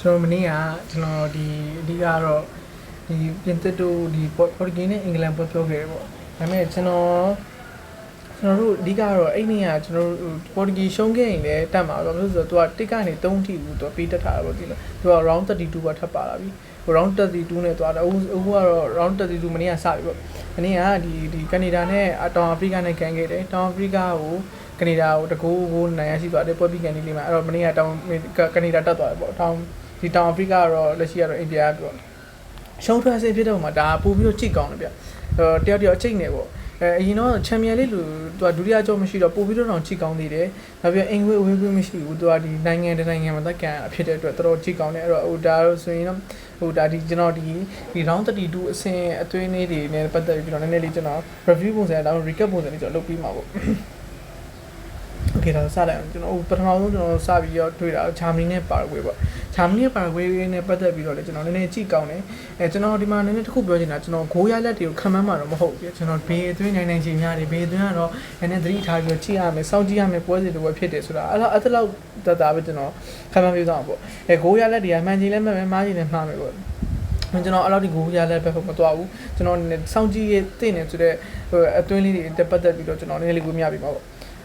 ကျွန်တော်မနေ့ကကျွန်တော်ဒီအဓိကတော့ဒီပြင်သစ်တို့ဒီပေါ်တူဂီနဲ့အင်္ဂလန်ပွဲပြောခဲ့တယ်ပေါ့ဒါပေမဲ့ကျွန်တော်တို့အဓိကတော့အဲ့နေ့ကကျွန်တော်တို့ပေါ်တူဂီရှုံးခဲ့ရင်လည်းတတ်မှာပေါ့လို့ဆိုတော့သူကတစ်ကနေ3ထိဘူးသူကပေးတက်ထားတာပေါ့ဒီလိုသူက round 32ပဲထပ်ပါလာပြီ round 32နဲ့သွားတာအခုကတော့ round 32မနေ့ကစပြီပေါ့မနေ့ကဒီကနေဒါနဲ့တောင်အာဖရိကနဲ့ကန်ခဲ့တယ်တောင်အာဖရိကကိုကနေဒါကိုတကူကိုနိုင်ရရှိသွားတယ်ပွဲပြီးကန်ဒီလေးမှာအဲ့တော့မနေ့ကတောင်ကနေဒါတက်သွားတယ်ပေါ့တောင်အာဖရိကကတော့လက်ရှိကတော့အိန္ဒိယပြောရှုံးထွက်အဆင်ဖြစ်တော့မှဒါပို့ပြီးတော့ကြိတ်ကောင်းတယ်ဗျတယောက်အချိန်နေပေါ့အရင်တော့ချန်ပီယံလိလူသူကဒုတိယကြောမရှိတော့ပို့ပြီးတော့ကြိတ်ကောင်းသေးတယ်နောက်ပြီးအင်္ဂလိပ်ဝေးခွင့်မရှိဘူးသူကဒီနိုင်ငံမှာတက်ကန်အဖြစ်တဲ့အတွက်တော်တော်ကြိတ်ကောင်းတယ်အဲ့တော့ဟိုဒါလို့ဆိုရင်တော့ဟိုဒါဒီကျွန်တော်ဒီ round 32အဆင့်အသွင်းလေးတွေနဲ့ပတ်သက်ပြီးတော့နည်းနည်းလေးကျွန်တော် review ပုံစံတော့ recap ပုံစံလေးကျွန်တော်လုပ်ပြီးမှာပေါ့Okay ဒါစလိုက်အောင်ကျွန်တော်ပထမဆုံးကျွန်တော်စပြီးတော့တွေ့တာဂျာမနီနဲ့ပါရဂွေးပေါ့ဂျာမနီနဲ့ပါရဂွေးနဲ့ပတ်သက်ပြီးတော့လေကျွန်တော်နည်းနည်းကြည့်ကောင်းတယ်ကျွန်တော်ဒီမှာနည်းနည်းတစ်ခုပြောချင်တာကျွန်တော်ဂိုးရလက်တွေကိုခံမှန်းမှာတော့မဟုတ်ဘူးကျွန်တော်ဘေးအတွင်းနိုင်ချင်းများတယ်ဘေးအတွင်းကတော့နည်းနည်းသတိထားပြီးတော့ကြည့်ရမယ်စောင့်ကြည့်ရမယ်ပွဲစဉ်တွေပဲဖြစ်တယ်ဆိုတာအဲ့လောက်တပဲကျွန်တော်ခံမှန်းပြသွားအောင်ပေါ့ဂိုးရလက်တွေကမှန်ချင်းလည်းမှန်မယ်မားချင်းလည်းမှားမယ်ပေါ့ကျွန်တော်အဲ့လောက်ဒီကိုရလဲပဲမသွားဘူးကျွန်တော်စောင့်ကြည့်ရတဲ့နေဆိုတဲ့အတွင်းလေးတွေတက်ပတ်သက်ပြီးတော့ကျွန်တော်နည်းနည်းလေးကိုမြပြပါပေါ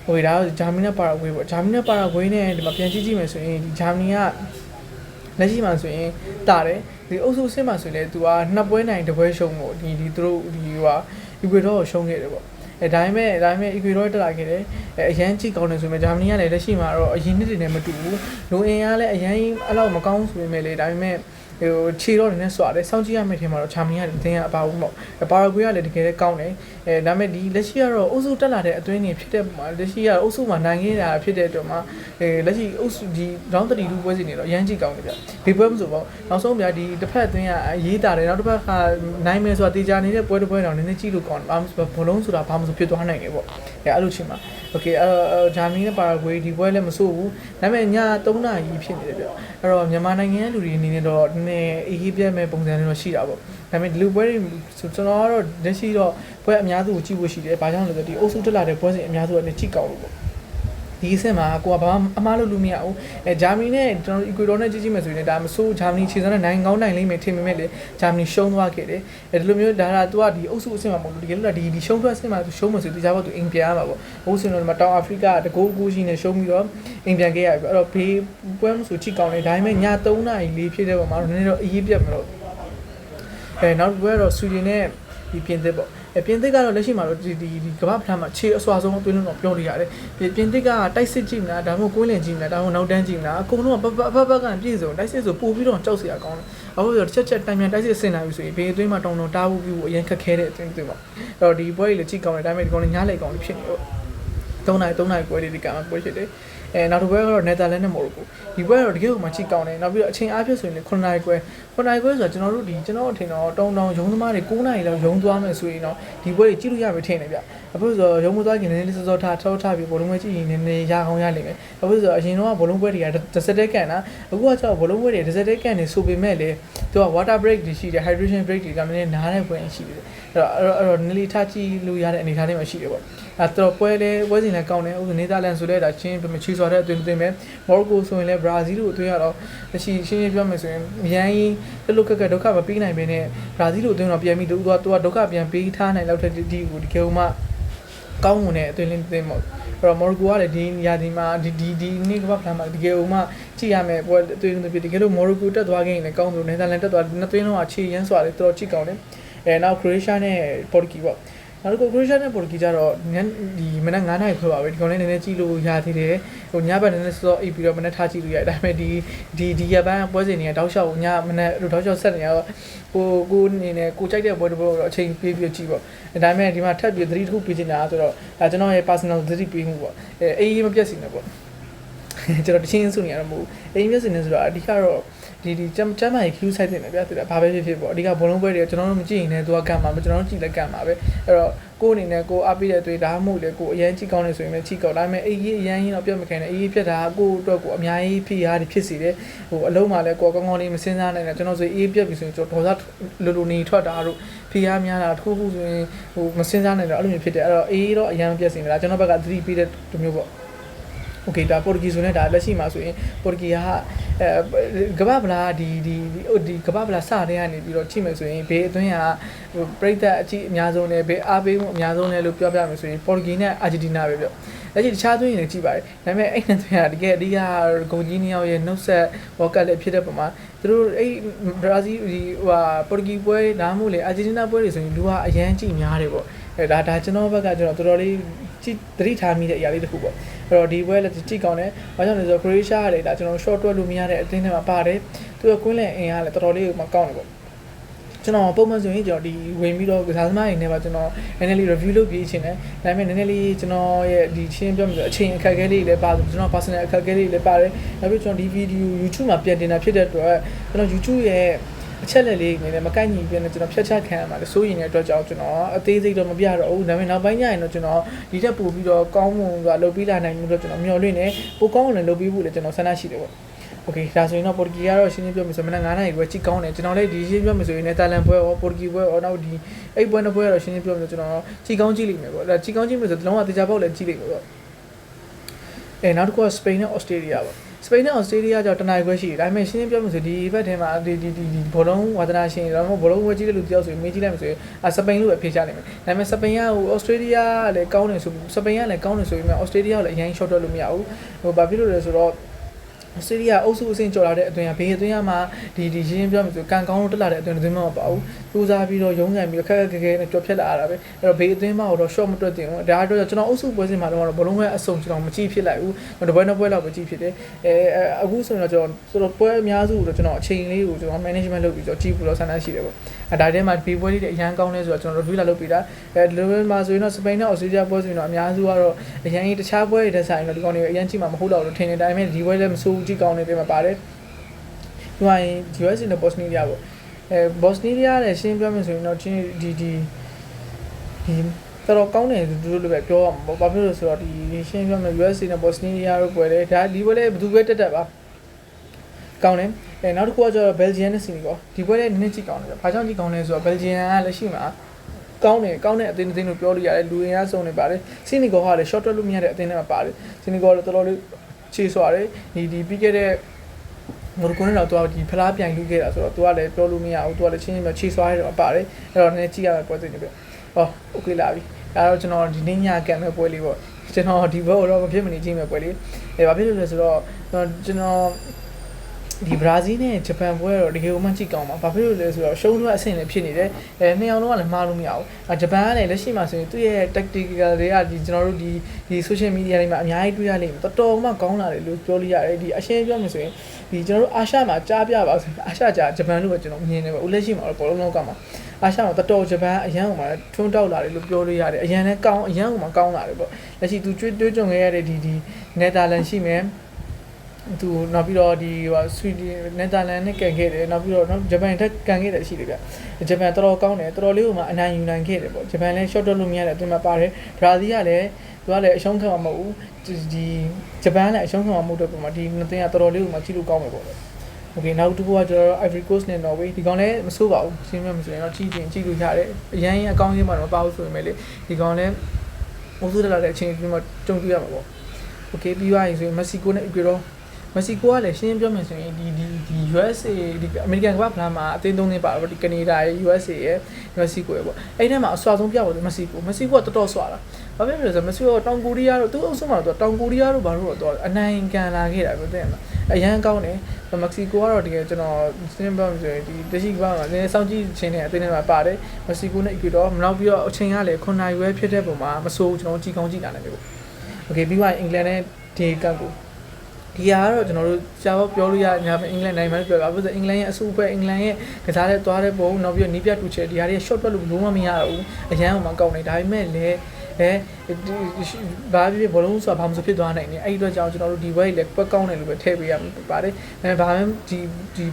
့ဟိုဒါဂျာမနီနဲ့ပါရဂွေးပေါ့ဂျာမနီနဲ့ပါရဂွေးနဲ့ဒီမှာပြန်ကြည့်မယ်ဆိုရင်ဒီဂျာမနီကလက်ရှိမှာဆိုရင်တာတယ်ဒီအုပ်စုအဆင့်မှာဆိုရင်လည်းသူကနှစ်ပွဲနိုင်တစ်ပွဲရှုံးပေါ့ဒီသူတို့ဒီဟိုအီကွေဒေါကိုရှုံးခဲ့တယ်ပေါ့ဒါပေမဲ့အီကွေဒေါတက်လာခဲ့တယ်အရန်ကြည့်ကောင်းတယ်ဆိုပေမဲ့ဂျာမနီကလည်းလက်ရှိမှာတော့အရင်နှစ်တွေနဲ့မတူဘူးလူအင်အားလည်းအရန်အဲ့လောက်မကောင်းဆိုပေမဲ့လေဒါပေမဲ့ဟိုခြေတော့နည်းနည်းစွာတယ်စောင့်ကြည့်ရမယ့်ထင်မှာတော့ဂျာမနီကတင်းကအပါဘူးပေါ့ပါရဂွေးကလည်းတကယ်လည်းကောင်းတယ်ဒါပေမဲ့ဒီလက်ရှိကတော့အုပ်စုတက်လာတဲ့အသွင်းတွေဖြစ်တဲ့လက်ရှိကအုပ်စုမှာနိုင်ခဲ့တာဖြစ်တဲ့အတွက်မှာလက်ရှိအုပ်စုဒီ round 32ပွဲစဉ်တွေတော့အရန်ကြည့်ကောင်းတယ်ဗျဘေးပွဲမဆိုပေါ့နောက်ဆုံးဗျာဒီတစ်ဖက်အသွင်းကရေးတာတယ်နောက်တစ်ဖက်ကနိုင်မယ်ဆိုတာတေချာနေတဲ့ပွဲတစ်ပွဲတော့နည်းနည်းကြည့်လို့ကောင်းတယ်ဘာမှဘလုံးဆိုတာဘာမှမဆိုဖြစ်သွားနိုင်တယ်ပေါ့အဲ့လိုချင်းမှာโอเคအဲ့တော့ဂျာမနီနဲ့ပါရဂွေးဒီပွဲလည်းမဆိုးဘူးဒါပေမဲ့ည3နာရီဖြစ်နေတယ်ဗျအဲ့တော့မြန်မာနိုင်ငံလူတွေအနေနဲ့တော့နည်းအေးအေးပြတ်မဲ့ပုံစံတွေတော့ရှိတာပေါ့ဒါပေမဲ့ဒီလူပွဲတွေကျွန်တော်ကတော့လက်ရှိတော့ပွဲအများစုကိုကြည့်ဖို့ရှိတယ်ဘာကြောင့်လဲဆိုတော့ဒီအုပ်စုတက်လာတဲ့ပွဲစဉ်အများစုကလည်းကြည့်ကောင်းလို့ပေါ့ဒီအဆင့်မှာကိုကဘာမှအမားလို့မရဘူးဂျာမနီနဲ့ကျွန်တော်အီကွေဒေါနဲ့ကြည့်မယ်ဆိုရင်ဒါမဆိုးဂျာမနီခြေစမ်းတဲ့နိုင်ကောင်းနိုင်လိမ့်မယ်ထင်ပေမဲ့လေဂျာမနီရှုံးသွားခဲ့တယ်ဒီလိုမျိုးဒါကသူကဒီအုပ်စုအဆင့်မှာမဟုတ်ဘူးတကယ်လို့ဒီရှုံးထွက်အဆင့်မှာသူရှုံးမှဆိုသူကြားဖို့သူအိမ်ပြန်ရမှာပေါ့အုပ်စုတော့ဒီမှာတောင်အာဖရိကတကူကူရှိနေရှုံးပြီးတော့အိမ်ပြန်ခဲ့ရပြီအဲ့တော့ဘေးပွဲမဆိုကြည့်ကောင်းတယ်ဒါပေမဲ့ည3နာရီ4ဖြစ်တဲ့ပုံမှာတော့နည်းနည်းတော့အေးအေးပြတ်မလို့နောက်ပွဲတော့ဆွီဒင်နဲ့ဒီပြင်သစ်ပေါ့ပြင်သစ်ကတော့လက်ရှိမှာတော့ဒီကမ္ဘာ့ဖလားမှာခြေအစွာဆုံးအတွင်းလုံးတော့ပြောလို့ရတယ်ပြင်သစ်ကတိုက်စစ်ကြည့်မလားဒါမှမဟုတ်ကွင်းလင်ကြည့်မလားဒါမှမဟုတ်နောက်တန်းကြည့်မလားအကုန်လုံးကဘက်ကပြည့်စုံတိုက်စစ်ဆိုပို့ပြီးတော့ကြောက်စရာကောင်းတယ်အခုဆိုချက်တိုင်မြန်တိုက်စစ်ဆင်လာပြီဆိုရင်ဘေးအတွင်းမှာတောင်းတားဖို့ပြီးဖို့အရင်ခက်ခဲတဲ့အတင်းတွေပေါ့အဲ့တော့ဒီပွဲကြီးလည်းကြည့်ကောင်းတယ်ဒါပေမဲ့ဒီကောင်လည်းညားလိုက်ကောင်းလို့ဖြစ်နေတော့3နာရီပွဲလေးဒီကံပွဲဖြစ်တယ်နောက်တစ်ပွဲကတော့နယ်သာလန်နဲ့မော်ရိုကိုဒီပွဲကတော့တကယ်ကိုမှကြည့်ကောင်းတယ်နောက်ပြီးတော့အချိန်အားဖြင့်ဆိုရင်လည်း9နာရီခွဲဆိုတော့ကျွန်တော်တို့ကျွန်တော်အထင်တော့တောင်းရုံသမားတွေ9နာရီလောက်ရုံသွားမယ်ဆိုရင်တော့ဒီပွဲတွေကြည့်လို့ရမယ်ထင်တယ်ဗျအခုဆိုရုံမသွားခင်နည်းနည်းစောထားပြီးဘောလုံးပွဲကြည့်ရင်နည်းနည်းရအောင်ရလိမ့်မယ်အခုဆိုအရင်တော့ဘောလုံးပွဲတွေကတစ်စက်တည်းကန်တာအခုကကျတော့ဘောလုံးပွဲတွေတစ်စက်တည်းကန်နေဆိုပေမဲ့လေသူက water break တွေရှိတယ် hydration break တွေကနည်းနည်းနားတဲ့ပွဲရှိတယ်အဲ့တော့နည်းလေးထားကြည့်လို့ရတဲ့အနေအထားလေးမှရှိတယ်ပေါ့အဲ့တော့ပွဲစဉ်လည်းကောင်းတယ်ဥပဒေသာလန်ဆိုလဲဒါချင်းချီစွာတဲ့အသွင်ပဲမော်ရိုကိုဆိုရင်လည်းဘရာဇီးကိုအသွင်ရတော့ရှင်းပြောမယ်ဆိုရင်အရန်ကြီးလုကဒုက္ခမပေးနိုင်ဘဲနဲ့ဘရာဇီးကိုအသွင်တော့ပြန်ပြီးသူကဒုက္ခပြန်ပေးထားနိုင်လောက်တဲ့ဒီကိုဒီကေဥမှကောင်းမွန်တဲ့အသွင်လေးသိမို့အဲ့တော့မော်ရိုကိုကလည်းဒီနေရာဒီမှာဒီနေ့ကဘာဖလားမှာဒီကေဥမှကြည့်ရမယ်ပွဲအသွင်တွေဒီကေလို့မော်ရိုကိုတက်သွားခဲ့ရင်လည်းကောင်းတယ်နယ်သာလန်တက်သွားနှစ်သွင်းလုံးကခြေရမ်းစွာလေးတော်တော်ကြည့်ကောင်းတယ်နောက်ခရိုအေးရှားနဲ့ပေါ်တူဂီပေါ့နောက်ကိုခရိုအေးရှားနဲ့ပေါ်တူဂီကျတော့ဒီမနက်9နာရီခွဲပါပဲဒီကောင်လေးနည်းနည်းကြည့်လို့ရသေးတယ်ဟိုညဘက်နည်းနည်းစောအိပ်ပြီးတော့မနက်ထားကြည့်လို့ရတယ်ဒါပေမဲ့ဒီရပန်းပွဲစဉ်တွေကတောက်လျှောက်ညမနက်တောက်လျှောက်ဆက်နေရတော့ကိုအနေနဲ့ကိုကြိုက်တဲ့ပွဲတစ်ပွဲတော့အချိန်ပေးပြီးကြည့်ပေါ့ဒါပေမဲ့ဒီမှာထပ်ပြီးသတိတစ်ခုပေးချင်တာဆိုတော့ဒါကျွန်တော်ရဲ့ personal သတိပေးမှုပေါ့အေးမပြတ်စီနေပေါ့ကျွန်တော်တချင်းစုနေရတော့မဟုတ်အေးမျက်စင်နေဆိုတော့အဓိကတော့ဒီကျမ်းမာရေး queue site တင်တယ်ဗျာသူကဘာပဲဖြစ်ပေါ့အဓိကဘောလုံးပွဲတွေကျွန်တော်တို့မကြည့်ရင်လည်းသူကကံမှာကျွန်တော်တို့ကြည့်လည်းကံမှာပဲအဲ့တော့ကိုအနေနဲ့ကိုအားပေးတဲ့တွေ့ဒါမှမဟုတ်လေကိုအရန်ကြည့်ကောင်းနေဆိုရင်လည်းကြည့်ကောက်ဒါပေမဲ့အေးကြီးအရန်ကြီးတော့ပြတ်မခံနဲ့အေးကြီးပြတ်တာကိုအတွက်ကိုအများကြီးဖိအားတွေဖြစ်စေတယ်ဟိုအလုံးမှာလည်းကိုကောင်းကောင်းလေးမစင်းစားနိုင်တယ်ကျွန်တော်ဆိုအေးပြတ်ပြီဆိုရင်ကျွန်တော်ဒေါသလိုနေထွက်တာတို့ဖိအားများတာတစ်ခုခုဆိုရင်ဟိုမစင်းစားနိုင်တော့အဲ့လိုမျိုးဖြစ်တယ်အဲ့တော့အေးတော့အရန်ပြတ်စင်တယ်ဒါကျွန်တော်ဘက်ကသတိပေးတဲ့မျိုးပေါ့ โอเคဒါပေါ်တူဂီဆိုနေတာလက်ရှိမှာဆိုရင်ပေါ်တူဂီကကမ္ဘာဗလာဒီကမ္ဘာဗလာစတဲ့ကနေပြီးတော့ချိန်မယ်ဆိုရင်ဘေးအတွင်းကပြည်သက်အကြီးအများဆုံးနဲ့ဘေးအားပေးမှုအများဆုံးနဲ့လို့ပြောပြမယ်ဆိုရင်ပေါ်တူဂီနဲ့အာဂျင်တီနာပဲပြောလက်ရှိတခြားသွင်းရင်ကြည့်ပါတယ်ဒါပေမဲ့အဲ့နှစ်သွင်းကတကယ်အဓိကဂုံကြီးနှစ်ယောက်ရဲ့နှုတ်ဆက်ဝေါ်ကတ်လည်းဖြစ်တဲ့ပုံမှာသူတို့အဲ့ဘရာဇီးဒီဟိုပေါ်တူဂီပွဲဒါမှမဟုတ်လေအာဂျင်တီနာပွဲတွေဆိုရင်လူကအရန်ကြည့်များတယ်ပေါ့ဒါကျွန်တော်ဘက်ကကျွန်တော်တော်တော်လေးကြည့်သတိထားမိတဲ့အရာလေးတစ်ခုပေါ့အဲ့တော့ဒီပွဲလည်းကြည့်ကောင်းတယ်ဘာကြောင့်လဲဆိုတော့ Croatia ကလည်းဒါကျွန်တော် short တွက်လို့မရတဲ့အသင်းတွေမှာပါတယ်သူကကွင်းလန်အင်အားလည်းတော်တော်လေးမကောင်းတယ်ပေါ့ကျွန်တော်ပုံမှန်ဆိုရင်ကျွန်တော်ဒီဝင်ပြီးတော့ကစားသမားတွေနဲ့ပါကျွန်တော်နည်းနည်းလေး review လုပ်ပြီးအချိန်နဲ့ဒါပေမဲ့နည်းနည်းလေးကျွန်တော်ရဲ့ဒီရှင်းပြောမယ်ဆိုအချိန်အခက်အခဲလေးတွေလည်းပါတယ်ကျွန်တော် personal အခက်အခဲလေးတွေလည်းပါတယ်နောက်ပြီးကျွန်တော်ဒီ video YouTube မှာပြန်တင်တာဖြစ်တဲ့အတွက်ကျွန်တော် YouTube ရဲ့အချက်လက်လေးနေနဲ့မကိုက်ညီပြနေကျွန်တော်ဖြတ်ချခံရမှာလေစိုးရင်တဲ့အတွက်ကြောင့်ကျွန်တော်အသေးစိတ်တော့မပြတော့ဘူးဒါပေမဲ့နောက်ပိုင်းကျရင်တော့ကျွန်တော်ဒီထက်ပိုပြီးတော့ကောင်းမွန်စွာလုပ်ပြီးလာနိုင်မှုတော့ကျွန်တော်မျှော်လင့်နေပိုကောင်းအောင်လည်းလုပ်ပြီးဖို့လည်းကျွန်တော်ဆန္ဒရှိတယ်ပေါ့โอเคဒါဆိုရင်တော့ပေါ်တူဂီကတော့ရှင်းရှင်းပြောမယ်ဆိုရင်မနက်9:00နာရီပဲကြည့်ကောင်းတယ်ကျွန်တော်လည်းဒီရှင်းပြောမယ်ဆိုရင်နယ်သာလန်ပွဲရောပေါ်တူဂီပွဲရောနောက်ဒီအဲ့ပွဲနှစ်ပွဲကတော့ရှင်းရှင်းပြောမယ်ကျွန်တော်ကြည့်ကောင်းကြည့်လိမ့်မယ်ပေါ့ဒါကြည့်ကောင်းကြည့်မယ်ဆိုတော့လုံးဝတေချာပေါက်လည်းကြည့်လိမ့်မယ်ပေါ့နောက်တစ်ခုကစပိန်နဲ့ဩစတြေးလျပေါ့စပိန်နဲ့ဩစတြေးလျကြောင့်တနိုင်ခွဲရှိတယ်ဒါပေမဲ့ရှင်းရှင်းပြောမယ်ဆိုဒီဘက်ထဲမှာဒီဘောလုံးဝါသနာရှင်တော့ဘောလုံးဝဲကြီးတဲ့လူတယောက်ဆိုရင်မေးကြည့်လိုက်မယ်ဆိုရင်စပိန်လို့ပဲဖြေချနိုင်မယ်ဒါပေမဲ့စပိန်ကဟိုဩစတြေးလျလည်းကောင်းတယ်ဆိုစပိန်ကလည်းကောင်းတယ်ဆိုရင်ဩစတြေးလျကလည်းအရင် short တော့လို့မရဘူးဟိုဘာဖြစ်လို့လဲဆိုတော့ဆီးရီးယားအုပ်စုအဆင့်ကျော်လာတဲ့အသွင်ကဘေးအတွင်းမှာဒီရင်းပြောမယ်ဆိုကန်ကောင်းလို့တက်လာတဲ့အသွင်မပါဘူးစူးစားပြီးတော့ရုံးကန်ပြီးတော့ခက်ခက်ခဲခဲနဲ့ကြော်ဖြတ်လာရတာပဲအဲ့တော့ဘေးအတွင်းမှာတော့ short မတွက်တင်ဘူးဒါတော့ကျွန်တော်အုပ်စုပွဲစဉ်မှာတော့ဘလုံးဝအစုံကျွန်တော်မကြည့်ဖြစ်လိုက်ဘူးတပွဲနှစ်ပွဲလောက်ပဲကြည့်ဖြစ်တယ်အခုဆိုရင်တော့ကျွန်တော်ပွဲအများစုတော့ကျွန်တော်အချိန်လေးကိုကျွန်တော် management လုပ်ပြီးတော့ကြည့်ဖို့တော့ဆန္ဒရှိတယ်ပေါ့ဒါထဲမှာဘေးပွဲလေးတွေအရန်ကောင်းလဲဆိုတော့ကျွန်တော် review လာလုပ်ပြီးတာဒီလိုမှာဆိုရင်တော့စပိန်နဲ့ဩစတြေးလျပွဲဆိုရင်တော့အများစုကတော့အရန်ကြီးတခြားပွဲတွေတက်ဆိုင်တော့ဒီကောင်တွေအရန်ကြည့်မှာမဟုတ်တော့လို့ထင်နေတိုင်းပဲဒီပွဲလည်းမစိုးဘူးကြည့်ကောင်းနေတယ်မှာပါတယ်ဒီမှာ US နဲ့ Bosnia ပေါ့Bosnia လည်းရှင်းပြောမယ်ဆိုရင်တော့ဒီတော်တော်ကောင်းတယ်သူတို့လည်းပဲပြောရမှာပေါ့ဘာဖြစ်လို့ဆိုတော့ဒီရှင်းပြောမယ် US နဲ့ Bosnia တို့ပွဲလေဒါဒီပွဲလည်းဘယ်သူပဲတက်ပါကောင်းတယ်နောက်တစ်ခုကကျတော့ Belgium နဲ့ Senegal ဒီပွဲလည်းနည်းနည်းကြည့်ကောင်းတယ်ဘာကြောင့်ကြည့်ကောင်းလဲဆိုတော့ Belgium ကလက်ရှိမှာကောင်းတဲ့အသင်းလို့ပြောလို့ရတယ်လူရင်းအားစုံနေပါတယ် Senegal ကလည်း short တွက်လို့မရတဲ့အသင်းတွေမှာပါတယ် Senegal လည်းတော်တော်လေးခြေစွာတယ်ဒီပြီးခဲ့တဲ့မိုရိုကိုနဲ့တော့သူကဒီဖလားပြိုင်လူခဲ့တာဆိုတော့သူကလည်းပြောလို့မရဘူးသူကလည်းချင်းချင်းပဲခြေစွာရတော့ပါတယ်အဲ့တော့နည်းနည်းကြည့်ရမယ်ပွဲစဉ်တွေပဲโอเคလာပြီဒါတော့ကျွန်တော်ဒီနေ့ညကံမဲ့ပွဲလေးပေါ့ကျွန်တော်ဒီဘက်တော့မဖြစ်မနေကြည့်မဲ့ပွဲလေးဘာဖြစ်လို့လဲဆိုတော့ကျွန်တော်ဒီဘရာဇီးနဲ့ဂျပန်ပွဲတော့တကယ်မှကြည့်ကောင်းပါဘာဖြစ်လို့လဲဆိုတော့ရှုံးတော့အဆင့်လည်းဖြစ်နေတယ်နှစ်ယောက်လုံးကလည်းမှားလို့မရဘူးဂျပန်ကလည်းလက်ရှိမှာဆိုရင်သူ့ရဲ့ tactical တွေကဒီကျွန်တော်တို့ဒီ social media တွေမှာအများကြီးတွေ့ရလိမ့်မယ်တော်တော်မှကောင်းလာတယ်လို့ပြောလို့ရတယ်ဒီအရှင်းပြောမယ်ဆိုရင်ဒီကျွန်တော်တို့အာရှမှာကြားပြပါဆိုအာရှကြားဂျပန်လို့ပဲကျွန်တော်မြင်နေပါဦးလက်ရှိမှာတော့ဘောလုံးလောကမှာအာရှမှာတော်တော်ဂျပန်အရန်ဟိုမှာထွန်းတောက်လာတယ်လို့ပြောလို့ရတယ်အရန်လည်းကောင်းအရန်ဟိုမှာကောင်းလာတယ်ပေါ့လက်ရှိသူတွေးကြုံခဲ့ရတဲ့ဒီနယ်သာလန်ရှိမယ်သူနောက်ပြီးတော့ဒီဆွီဒင်နယ်သာလန်နဲ့ကန်ခဲ့တယ်နောက်ပြီးတော့ဂျပန်ထက်ကန်ခဲ့တယ်ရှိတယ်ဗျဂျပန်တော်တော်ကောင်းတယ်တော်တော်လေးဟိုမှာအနိုင်ယူနိုင်ခဲ့တယ်ပေါ့ဂျပန်လည်း short တော့လို့မရတဲ့အပြင်မှာပါတယ်ဘရာဇီးကလည်းသူကလည်းအရှုံးခံမှာမဟုတ်ဘူးဒီဂျပန်လည်းအရှုံးခံမှာမဟုတ်တဲ့ပုံမှာဒီနှစ်သင်းကတော်တော်လေးဟိုမှာကြည့်လို့ကောင်းမယ်ပေါ့โอเคနောက်တစ်ခုကကျွန်တော် Ivory Coast နဲ့ Norway ဒီကောင်လည်းမဆိုးပါဘူးရှင်းမဆိုရင်တော့ကြည့်လို့ရတယ်အရန်အကောင်းကြီးမှတော့မပါဘူးဆိုရင်လေဒီကောင်လည်းအုပ်စုတက်လာတဲ့အချိန်ဒီမှာကြုံတွေ့ရမှာပေါ့โอเคပြီးသွားရင်ဆိုရင်မက္ကဆီကိုနဲ့ Ecuadorမက္ကဆီကိုကလည်းရှင်းပြောမယ်ဆိုရင်ဒီ USA ဒီအမေရိကန်ကမ္ဘာဖလားမှာအသင်းသုံးနေပါတော့ဒီကနေဒါရဲ့ USA ရဲ့မက္ကဆီကိုရဲ့ပေါ့အဲ့ထဲမှာအဆွာဆုံးပြပါတယ်မက္ကဆီကိုကတော်တော်ဆွာတာဘာဖြစ်လို့လဲဆိုတော့မက္ကဆီကိုတောင်ကိုရီးယားတို့သူ့အုပ်စုမှာတော့တောင်ကိုရီးယားတို့ဘာလို့တော့အနိုင်ကန်လာခဲ့တာပဲတဲ့မှာအရန်ကောင်းတယ်မက္ကဆီကိုကတော့တကယ်ကျွန်တော်ရှင်းပြောမယ်ဆိုရင်ဒီတရှိကမ္ဘာမှာနည်းနည်းစောင့်ကြည့်ခြင်းနဲ့အသင်းထဲမှာပါတယ်မက္ကဆီကိုနဲ့ Ecuador မနောက်ပြီးတော့အချိန်ကလည်း9နိုင်ရွယ်ဖြစ်တဲ့ပုံမှာမဆိုးကျွန်တော်ကြည့်ကောင်းကြည့်လာနိုင်တယ်ပေါ့โอเคပြီးသွားရင်အင်္ဂလန်နဲ့ဒီကပ်ကိုဒီဟာကတော့ကျွန်တော်တို့ရှားပြောလို့ရညာပဲအင်္ဂလန်နိုင်မှပြောပါဘူးဆိုအင်္ဂလန်ရဲ့အစုအဖွဲ့အင်္ဂလန်ရဲ့ကစားတဲ့သွားတဲ့ပုံနောက်ပြီးတော့နီးပြတူချဲဒီဟာတွေ short တွက်လို့လုံးဝမရတော့ဘူးအရန်ဟိုမှာကောက်နေဒါပေမဲ့လည်းဘာဖြစ်ဘောလုံးဆိုတာဘာမှမဖြစ်သွားနိုင်နေအဲ့ဒီအတွက်ကြောင့်ကျွန်တော်တို့ဒီဘက်ကြီးလည်းကွက်ကောင်းတယ်လို့ပဲထည့်ပေးရမှာပါတယ်ဒါပေမဲ့ဒ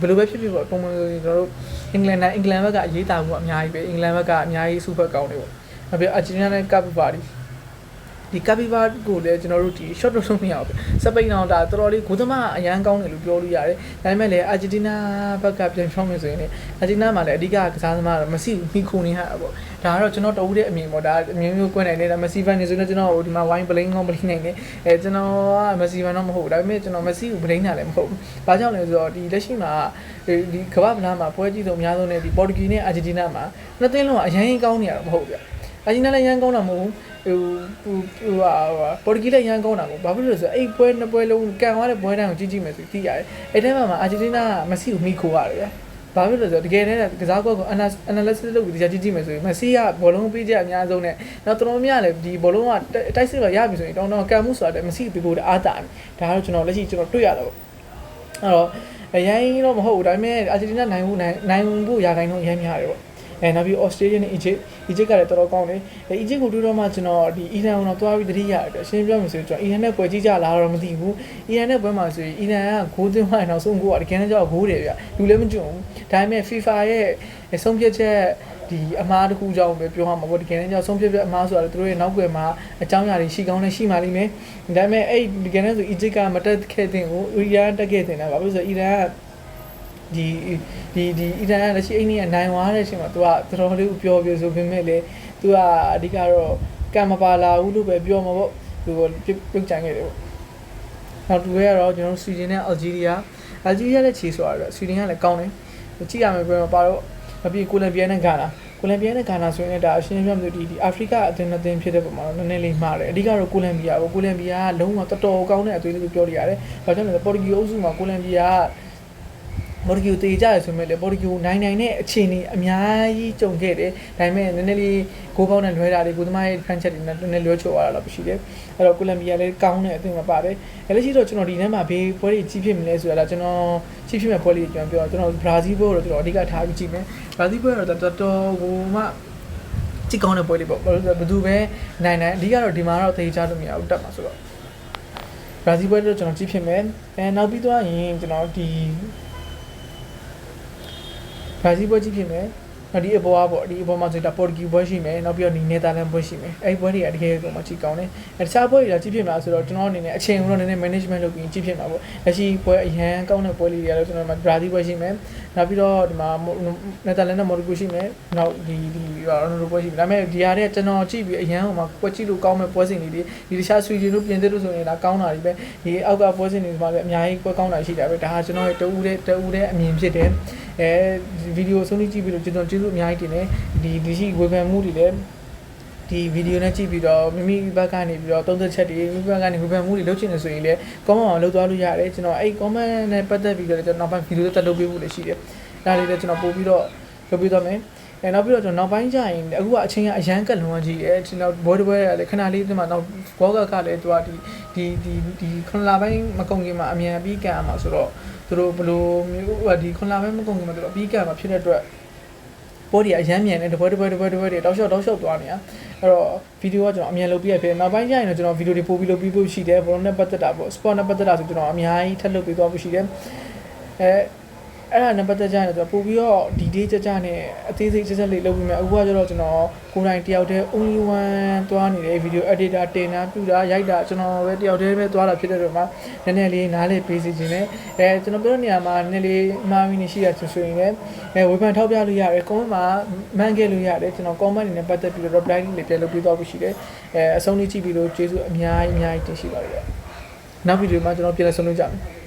ီဘယ်လိုပဲဖြစ်ဖြစ်ပေါ့ပုံမှန်ကျွန်တော်တို့အင်္ဂလန်ဘက်ကအရေးတာမှုအများကြီးပဲအင်္ဂလန်ဘက်ကအများကြီးစုဖက်ကောင်းတယ်ပေါ့နောက်ပြီးအာဂျင်တီးနားနဲ့ကပ်ပါတယ် ဒီကပီဘာကိုလည်းကျွန်တော်တို့ဒီ short တော့ဆုံးမရဘူးစပိန်အောင်ဒါတော်တော်လေးဂိုးသမားအရန်ကောင်းတယ်လို့ပြောလို့ရတယ်ဒါပေမဲ့လည်းအာဂျင်တီးနားဘက်ကပြန်ဖြောင်းမယ်ဆိုရင်လည်းအာဂျင်တီးနားမှာလည်းအဓိကကစားသမားတော့မစီမီခိုနေဟာပေါ့ဒါကတော့ကျွန်တော်တအူးတဲ့အမြင်ပေါ့ဒါအမြင်မျိုးကွက်နိုင်နေတာမစီဗန်နေဆိုတော့ကျွန်တော်ဒီမှာဝိုင်းပလိန်ကောင်းပလိန်နိုင်တယ်ကျွန်တော်ကမစီဗန်တော့မဟုတ်ဘူးဒါပေမဲ့ကျွန်တော်မစီကိုပလိန်တာလည်းမဟုတ်ဘူးဘာကြောင့်လဲဆိုတော့ဒီလက်ရှိမှာဒီကမ္ဘာ့ဗလာမှာပွဲကြီးဆုံးအများဆုံးနဲ့ဒီပေါ်တူဂီနဲ့အာဂျင်တီးနားမှာနှစ်သင်းလုံးကအရင်ကောင်းနေရတော့မဟုတ်ဘူးဗျအာဂျင်တီးနားလည်းရန်ကောင်းတာမဟုတ်ဘူးပေါ်တူဂီလည်းရန်ကောင်းတာပေါ့ဘာဖြစ်လို့လဲဆိုတော့အဲ့ပွဲနှစ်ပွဲလုံးကန်သွားတဲ့ပွဲတိုင်းကိုကြည့်မယ်ဆိုသိရတယ်အဲ့ထဲမှာအာဂျင်တီးနားကမစီကိုမိခိုရတယ်ဗျဘာဖြစ်လို့လဲဆိုတော့တကယ်တည်းကစားကွက်ကို analysis လုပ်ပြီးကြည့်မယ်ဆိုရင်မစီကဘောလုံးပေးချက်အများဆုံးနဲ့တော့တော်တော်များလည်းဒီဘောလုံးကတိုက်စစ်တော့ရပြီဆိုရင်တောင်းကန်မှုဆိုတာမစီပေးဖို့အားတာဒါကတော့ကျွန်တော်လက်ရှိကျွန်တော်တွေ့ရတော့အဲ့တော့အရင်တော့မဟုတ်ဘူးဒါပေမဲ့အာဂျင်တီးနားနိုင်ဖို့ရာခိုင်နှုန်းအရင်များတယ်ပေါ့နောက်ပြီး Australia နဲ့ Egypt ကလည်းတော်တော်ကောင်းတယ်။ Egypt ကိုတွေ့တော့မှကျွန်တော်ဒီ Iran ကိုတော့တွားပြီးတတိယရတယ်။ရှင်းပြမယ်ဆိုရင်ကျွန်တော် Iran နဲ့ပွဲကြည့်ကြလားတော့မသိဘူး။ Iran နဲ့ပွဲမှာဆိုရင် Iran ကဂိုးသွင်းမှနောက်ဆုံးဂိုးကတကယ်တော့ဂိုးတယ်ဗျ။လူလည်းမကျွံဘူး။ဒါပေမဲ့ FIFA ရဲ့ဆုံးဖြတ်ချက်ဒီအမားတစ်ခုကြောင့်ပဲပြောရမှာပေါ့တကယ်တော့ဆုံးဖြတ်ချက်အမားဆိုတာသူတို့ရဲ့နောက်ွယ်မှာအကြောင်းအရာတွေရှိကောင်းလည်းရှိမှလိမ့်မယ်။ဒါပေမဲ့အဲ့တကယ်တော့ဆို Egypt ကမတက်ခဲ့တဲ့ကို Iran တက်ခဲ့တဲ့တာဘာလို့ဆိုတော့ Iran ကဒီအီရန်ကလက်ရှိအိန္ဒိယနိုင်သွားတဲ့အချိန်မှာသူကတော်တော်လေးပြောဆိုပေမဲ့လေသူကအဓိကတော့ကံမပါလာဘူးလို့ပဲပြောမှာပေါ့သူကပြုတ်ကြံခဲ့တယ်ပေါ့နောက်တူရဲ့ကတော့ကျွန်တော်ဆွီဒင်နဲ့အယ်ဂျီးရီးယားလည်းခြေဆိုရတော့ဆွီဒင်ကလည်းကောင်းတယ်ကြည့်ရမယ်ပြောပါတော့မပြီးကိုလံဘီယာနဲ့ဂါနာဆိုရင်လည်းဒါအရှင်းပြမလို့ဒီအာဖရိကအသင်းအသင်းဖြစ်တဲ့ပုံမှာတော့နည်းနည်းလေးမှားတယ်အဓိကတော့ကိုလံဘီယာပေါ့ကိုလံဘီယာကလုံးဝတော်တော်ကောင်းတဲ့အသွေးလေးပြောလို့ရတယ်ဘာကြောင့်လဲပေါ်တူဂီအုပ်စုမှာကိုလံဘီယာကပေါ်တူဂီတေးကြရဆိုမဲ့လေပေါ်တူဂီနိုင်တဲ့အခြေအနေအများကြီးကြုံခဲ့တယ်ဒါပေမဲ့နည်းနည်းလေးဂိုးပေါက်နဲ့လွဲတာတွေကိုသမားရဲ့ defense တွေနဲ့နည်းနည်းလွဲချော်ရတာတော့ရှိတယ်အဲ့တော့ကိုလံဘီယာလည်းကောင်းတဲ့အသင်းမှာပါတယ်အဲ့လက်ရှိတော့ကျွန်တော်ဒီထဲမှာဘေးပွဲတွေကြီးဖြစ်မလဲဆိုတာကျွန်တော်ကြီးဖြစ်မဲ့ပွဲလေးကျွန်တော်ပြောကျွန်တော်ဘရာဇီးပွဲကိုတော့ကျွန်တော်အဓိကထားပြီးကြည့်မယ်ဘရာဇီးပွဲကတော့တော်တော်ဟိုမှကြည့်ကောင်းတဲ့ပွဲလေးပေါ့ဘယ်သူပဲနိုင်အဓိကတော့ဒီမှာတော့သေချာလို့မရဘူးတက်မှာဆိုတော့ဘရာဇီးပွဲတော့ကျွန်တော်ကြည့်ဖြစ်မယ်နောက်ပြီးသွားရင်ကျွန်တော်ဒီဘရာဇီးပွဲကြည့်ဖြစ်မယ်ဒီအပေါ်မှာဆိုတာပေါ်တူဂီပွဲရှိမယ်နောက်ပြီးတော့နယ်သာလန်ပွဲရှိမယ်အဲ့ပွဲတွေကတကယ်ကိုမှကြည့်ကောင်းတယ်တခြားပွဲတွေကကြည့်ဖြစ်မှာဆိုတော့ကျွန်တော်အနေနဲ့အချိန်ကတော့နည်းနည်း management လုပ်ပြီးကြည့်ဖြစ်မှာပေါ့လက်ရှိပွဲအရန်ကောင်းတဲ့ပွဲလေးတွေကတော့ကျွန်တော်ဘရာဇီးပွဲရှိမယ်နောက်ပြီးတော့ဒီမှာနယ်သာလန်နဲ့မော်ရိုကိုရှိမယ်နောက်ဒီရော်နိုပွဲရှိမယ်ဒါပေမဲ့ဒီဟာတွေကကျွန်တော်ကြည့်ပြီးအရန်ဟိုမှာပွဲကြည့်လို့ကောင်းမဲ့ပွဲစဉ်တွေဒီတခြားဆွီဒင်တို့ပြင်သစ်တို့ဆိုရင်ဒါကောင်းတာတွေပဲဒီအောက်ကပွဲစဉ်တွေမှာလည်းအများကြီးပွဲကောင်းတာရှိတာပဲဒါဟာကျွန်တော်ရဲ့တဦးတဲ့အမြင်ဖြစ်တယ်ဗီဒီယိုဆုံးဖြတ်ကြည့်ပြီးတော့ကျွန်တော်ကျေးဇူးအများကြီးတင်တယ်ဒီရှိဝေဖန်မှုတွေလည်းဒီဗီဒီယိုနဲ့ကြည့်ပြီးတော့မိမိဘက်ကနေပြီးတော့သုံးသက်ချက်တွေမိမိဘက်ကနေဝေဖန်မှုတွေလုပ်ချင်တယ်ဆိုရင်လည်း comment အောင်လုပ်သွားလို့ရတယ်ကျွန်တော်အဲ့ comment နဲ့ပတ်သက်ပြီးတော့ကျွန်တော်နောက်ပိုင်းဗီဒီယိုတက်လုပ်ပေးဖို့လည်းရှိတယ်ဒါလေးလည်းကျွန်တော်ပို့ပြီးတော့လုပ်ပေးသွားမယ်နောက်ပြီးတော့ကျွန်တော်နောက်ပိုင်းကျရင်အခုကအချိန်ကအရန်ကက်လုံးကြီးတယ်ကျွန်တော်ဘောပွဲလည်းခဏလေးဒီမှာနောက်ဘောကလည်းသူကဒီခဏလာပိုင်းမကုန်ခင်မှာအမြန်ပြီးကန်ရမှာဆိုတော့သူတို့ဘယ်လိုမျိုးဒီခဏလာပိုင်းမကုန်ခင်မှာသူတို့ပြီးကန်မှာဖြစ်တဲ့အတွက်ပေါ်ဒီအရန်မြန်နေတပွဲတောက်လျှောက်သွားနေတာအဲ့တော့ဗီဒီယိုကကျွန်တော်အမြန်လုပ်ပြရဖြစ်နောက်ပိုင်းကျရင်တော့ကျွန်တော်ဗီဒီယိုတွေပို့ပြီးလုပ်ပြီးဖို့ရှိတယ်ဘောလုံးနဲ့ပတ်သက်တာပေါ့ sport နဲ့ပတ်သက်တာဆိုကျွန်တော်အများကြီးထပ်လုပ်ပေးသွားဖို့ရှိတယ်အဲ့ဒါနဲ့ပတ်သက်ကြရင်တော့ပို့ပြီးတော့ဒီ day ကြနဲ့အသေးစိတ်ချက်လေးလုပ်ပြီးမယ်အခုကကျတော့ကျွန်တော်ကိုယ်တိုင်တယောက်တည်း only one သွားနေတဲ့ video editor တင်တာပြတာရိုက်တာကျွန်တော်ပဲတယောက်တည်းပဲသွားတာဖြစ်တဲ့တော့မှနည်းနည်းလေးနားလေးပေးစီခြင်းနဲ့ကျွန်တော်ပြောတဲ့နေရာမှာနည်းနည်းလေးမှားပြီးနေရှိရဆိုရင်လည်းဝေဖန်ထောက်ပြလို့ရတယ် comment မှာမှန်ခဲ့လို့ရတယ်ကျွန်တော် comment တွေနဲ့ပတ်သက်ပြီးတော့ reply လေးပြန်လုပ်ပေးသွားဖို့ရှိတယ်အဆုံးလေးကြည့်ပြီးလို့ကျေးဇူးအများကြီးတင်ရှိပါတယ်နောက်ဗီဒီယိုမှာကျွန်တော်ပြန်လည်ဆုံလို့ကြမယ်